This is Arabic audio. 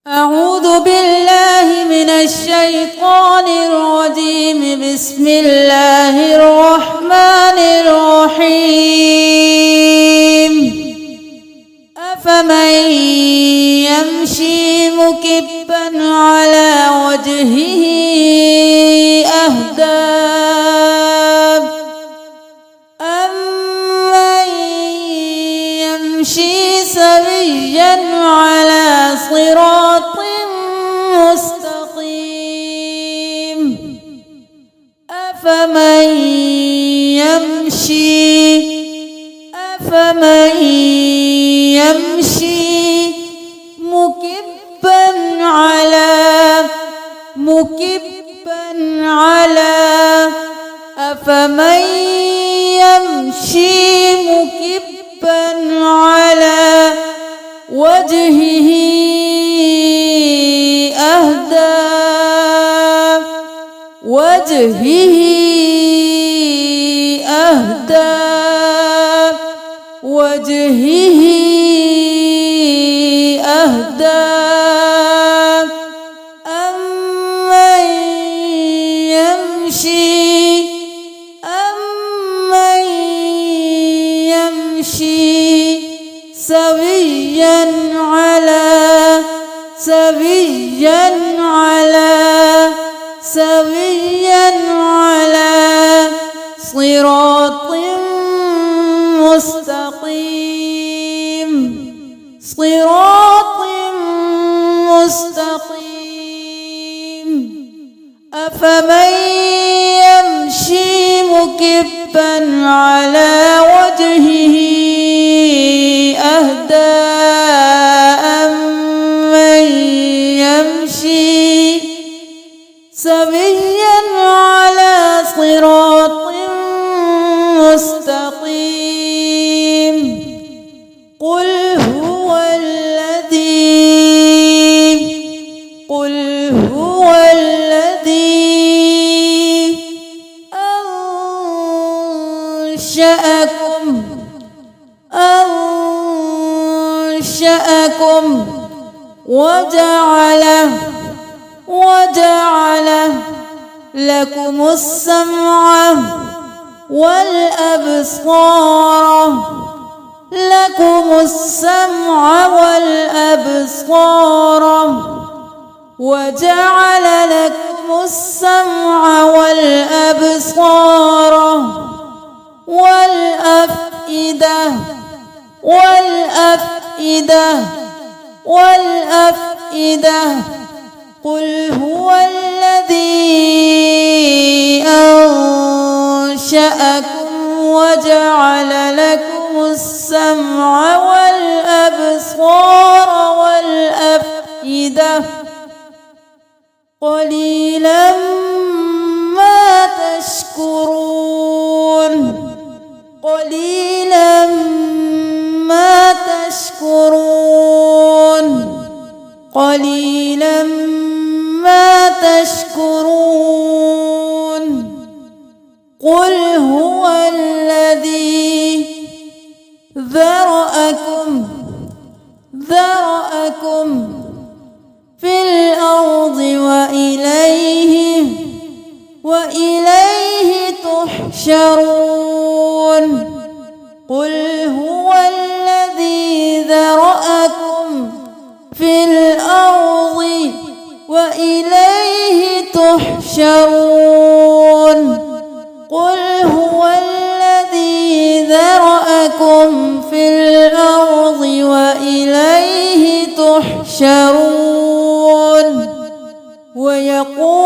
أعوذ بالله من الشيطان الرجيم. بسم الله الرحمن الرحيم. أفمن يمشي مكبا على وجهه أهدى أمن يمشي سويا على صراط مستقيم. أفمن يمشي مكبا على أفمن يمشي مكبا على وجهه أهدى أمن يمشي سويا على صراط مستقيم. أفمن يمشي مكبا على وجهه أهدى أمن يمشي سويا على صراط مستقيم. قل هو الذي أنشأكم وجعل لكم السمع والأبصار والأفئدة. قل هو الذي أنشأكم وجعل لكم السمع والأبصار والأفئدة. قليلا ما تشكرون. قل هو الذي ذرأكم في الأرض وإليه تحشرون. قل هو الذي ذرأكم في الأرض وإليه تحشرون. قل هو الذي ذرأكم في الأرض وإليه تحشرون. ويقول